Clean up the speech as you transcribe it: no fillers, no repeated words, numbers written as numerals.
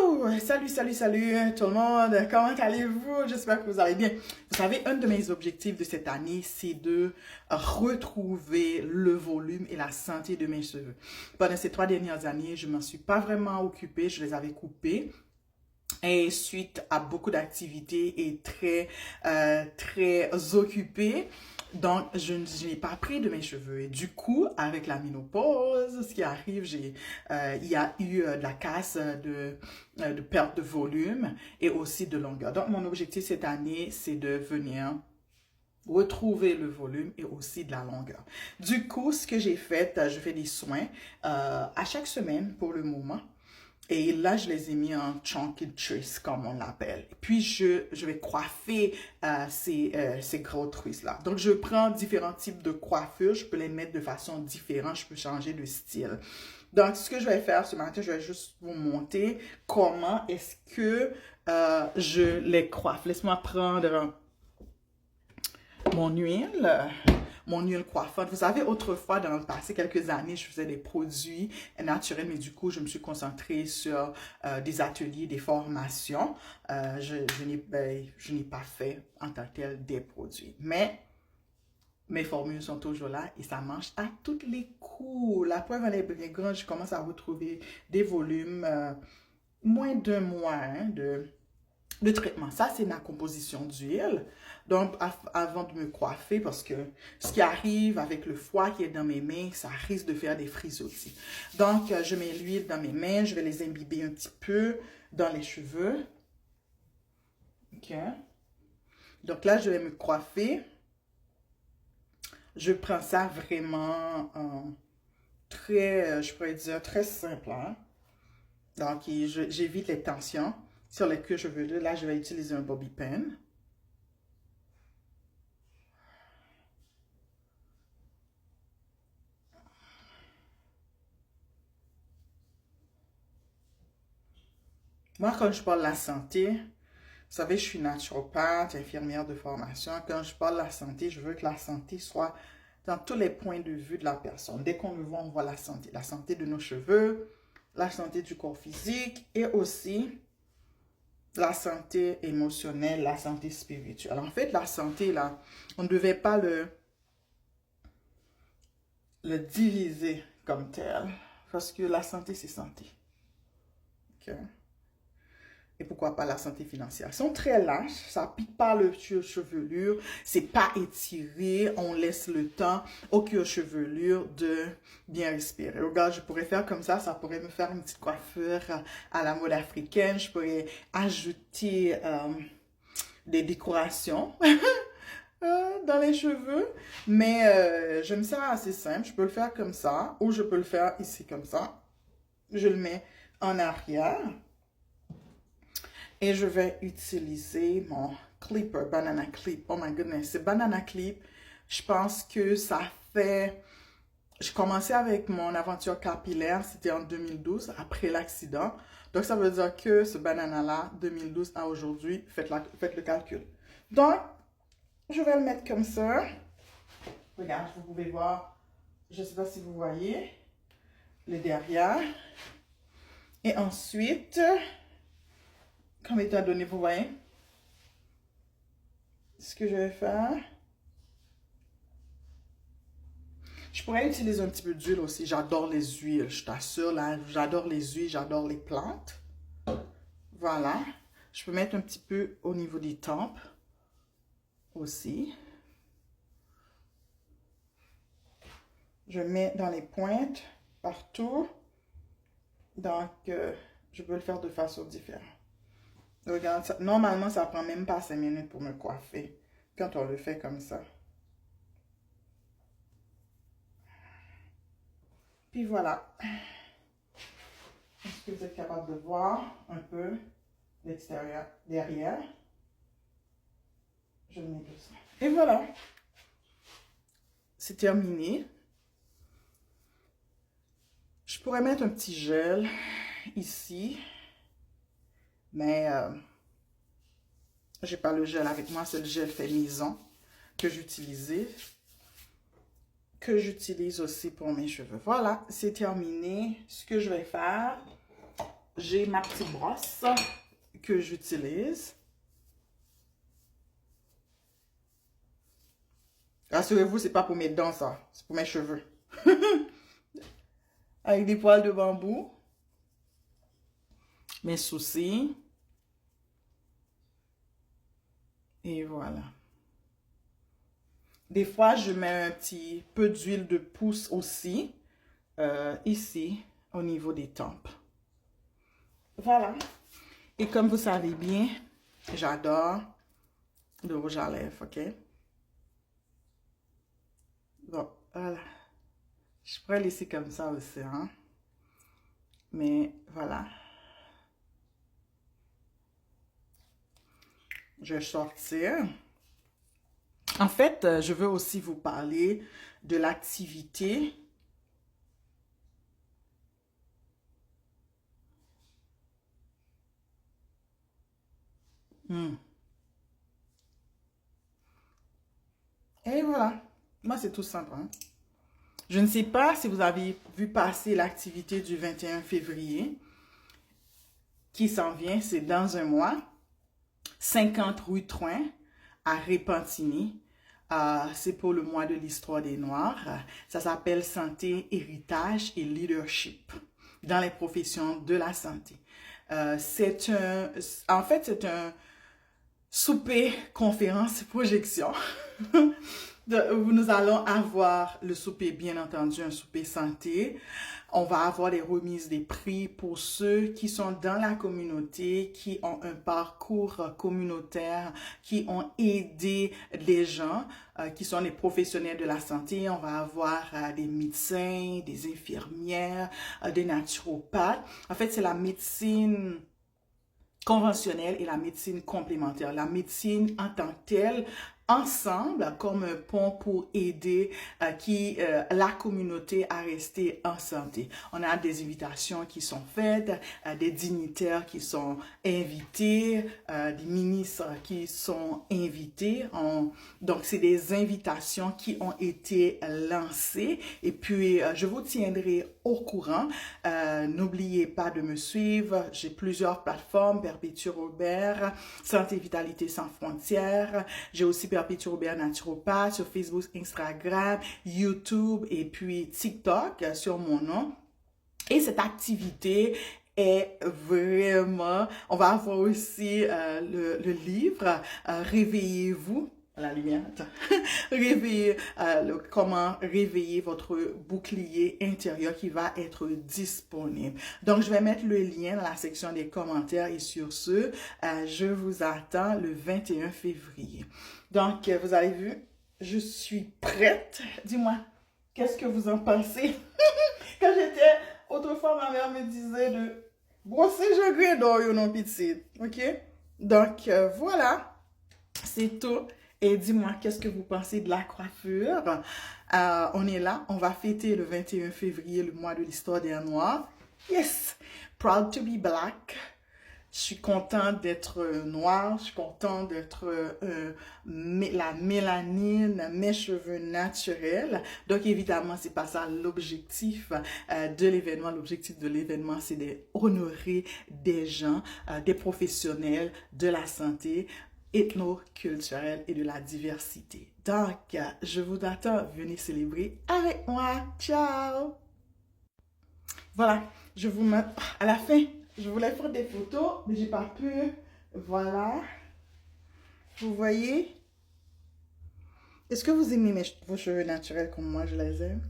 Salut tout le monde. Comment allez-vous? J'espère que vous allez bien. Vous savez, un de mes objectifs de cette année, c'est de retrouver le volume et la santé de mes cheveux. Pendant ces 3 dernières années, je ne m'en suis pas vraiment occupée. Je les avais coupés. Et suite à beaucoup d'activités et très occupée, donc je n'ai pas pris de mes cheveux. Et du coup, avec la ménopause, ce qui arrive, il y a eu de la casse de perte de volume et aussi de longueur. Donc mon objectif cette année, c'est de venir retrouver le volume et aussi de la longueur. Du coup, ce que j'ai fait, je fais des soins à chaque semaine pour le moment. Et là, je les ai mis en chunky twists, comme on l'appelle. Puis, je vais coiffer ces gros twists-là. Donc, je prends différents types de coiffures. Je peux les mettre de façon différente. Je peux changer de style. Donc, ce que je vais faire ce matin, je vais juste vous montrer comment est-ce que je les coiffe. Laisse-moi prendre mon huile coiffante. Vous savez, autrefois, dans le passé, quelques années, je faisais des produits naturels, mais du coup, je me suis concentrée sur des ateliers, des formations. Je n'ai pas fait en tant que tel des produits. Mais mes formules sont toujours là et ça marche à tous les coups. La preuve, elle est bien grande. Je commence à retrouver des volumes moins d'un mois de traitement. Ça, c'est ma composition d'huile. Donc, avant de me coiffer, parce que ce qui arrive avec le froid qui est dans mes mains, ça risque de faire des frisottis. Donc, je mets l'huile dans mes mains. Je vais les imbiber un petit peu dans les cheveux. OK. Donc là, je vais me coiffer. Je prends ça vraiment très, je pourrais dire, très simple. Hein? Donc, j'évite les tensions sur les queues chevelures. Là, je vais utiliser un bobby pin. Moi, quand je parle de la santé, vous savez, je suis naturopathe, infirmière de formation. Quand je parle de la santé, je veux que la santé soit dans tous les points de vue de la personne. Dès qu'on le voit, on voit la santé. La santé de nos cheveux, la santé du corps physique et aussi la santé émotionnelle, la santé spirituelle. En fait, la santé, là, on ne devait pas le diviser comme tel. Parce que la santé, c'est santé. OK? Et pourquoi pas la santé financière. Ils sont très lâches, ça pique pas le cuir chevelure, c'est pas étiré, on laisse le temps au cuir chevelure de bien respirer. Regarde, je pourrais faire comme ça pourrait me faire une petite coiffure à la mode africaine, je pourrais ajouter des décorations dans les cheveux, mais j'aime ça assez simple, je peux le faire comme ça, ou je peux le faire ici comme ça. Je le mets en arrière. Et je vais utiliser mon clipper, Banana Clip. Oh my goodness, ce Banana Clip, je pense que ça fait... J'ai commencé avec mon aventure capillaire, c'était en 2012, après l'accident. Donc, ça veut dire que ce banana-là, 2012 à aujourd'hui, faites le calcul. Donc, je vais le mettre comme ça. Regarde, vous pouvez voir, je ne sais pas si vous voyez, le derrière. Et ensuite... Comme étant donné, vous voyez ce que je vais faire. Je pourrais utiliser un petit peu d'huile aussi. J'adore les huiles, je t'assure. Là, j'adore les huiles, j'adore les plantes. Voilà. Je peux mettre un petit peu au niveau des tempes aussi. Je mets dans les pointes, partout. Donc, je peux le faire de façon différente. Regarde, normalement, ça prend même pas 5 minutes pour me coiffer quand on le fait comme ça. Puis voilà. Est-ce que vous êtes capable de voir un peu l'extérieur, derrière? Je le mets doucement. Et voilà. C'est terminé. Je pourrais mettre un petit gel ici. Mais j'ai pas le gel avec moi, c'est le gel fait maison que j'utilise aussi pour mes cheveux. Voilà, c'est terminé. Ce que je vais faire, j'ai ma petite brosse que j'utilise. Rassurez-vous, c'est pas pour mes dents, ça. C'est pour mes cheveux. Avec des poils de bambou. Mes sourcils. Et voilà. Des fois, je mets un petit peu d'huile de pouce aussi. Ici, au niveau des tempes. Voilà. Et comme vous savez bien, j'adore le rouge à lèvres, ok? Bon, voilà. Je pourrais laisser comme ça aussi, hein? Mais voilà. Je vais sortir. En fait, je veux aussi vous parler de l'activité. Et voilà. Moi, c'est tout simple, hein? Je ne sais pas si vous avez vu passer l'activité du 21 février qui s'en vient, c'est dans un mois. 50 rue Trouin à Repentigny. C'est pour le mois de l'histoire des Noirs. Ça s'appelle Santé, Héritage et Leadership dans les professions de la santé. En fait, c'est un souper, conférence, projection. Nous allons avoir le souper, bien entendu, un souper santé. On va avoir des remises des prix pour ceux qui sont dans la communauté, qui ont un parcours communautaire, qui ont aidé les gens, qui sont des professionnels de la santé. On va avoir des médecins, des infirmières, des naturopathes. En fait, c'est la médecine conventionnelle et la médecine complémentaire. La médecine en tant que telle, ensemble, comme un pont pour aider la communauté à rester en santé. On a des invitations qui sont faites, des dignitaires qui sont invités, des ministres qui sont invités. Donc, c'est des invitations qui ont été lancées. Et puis, je vous tiendrai au courant. N'oubliez pas de me suivre. J'ai plusieurs plateformes, Perpétue Robert, Santé et Vitalité sans frontières. J'ai aussi Perpétue Robert Naturopathe sur Facebook, Instagram, YouTube et puis TikTok sur mon nom. Et cette activité est vraiment... On va avoir aussi le livre Réveillez-vous. La lumière, comment réveiller votre bouclier intérieur qui va être disponible. Donc, je vais mettre le lien dans la section des commentaires et sur ce, je vous attends le 21 février. Donc, vous avez vu, je suis prête. Dis-moi, qu'est-ce que vous en pensez? Quand j'étais, autrefois, ma mère me disait de brosser le grain d'or, non, petite. OK? Donc, voilà, c'est tout. Et dis-moi, qu'est-ce que vous pensez de la coiffure? On est là, on va fêter le 21 février, le mois de l'histoire des Noirs. Yes! Proud to be black. Je suis contente d'être noire, je suis contente d'être la mélanine, mes cheveux naturels. Donc évidemment, c'est pas ça l'objectif de l'événement. L'objectif de l'événement, c'est d'honorer des gens, des professionnels de la santé, ethno-culturelle et de la diversité. Donc, je vous attends, venez célébrer avec moi. Ciao! Voilà, je vous mets à la fin. Je voulais faire des photos, mais j'ai pas pu. Voilà. Vous voyez? Est-ce que vous aimez vos cheveux naturels comme moi je les aime?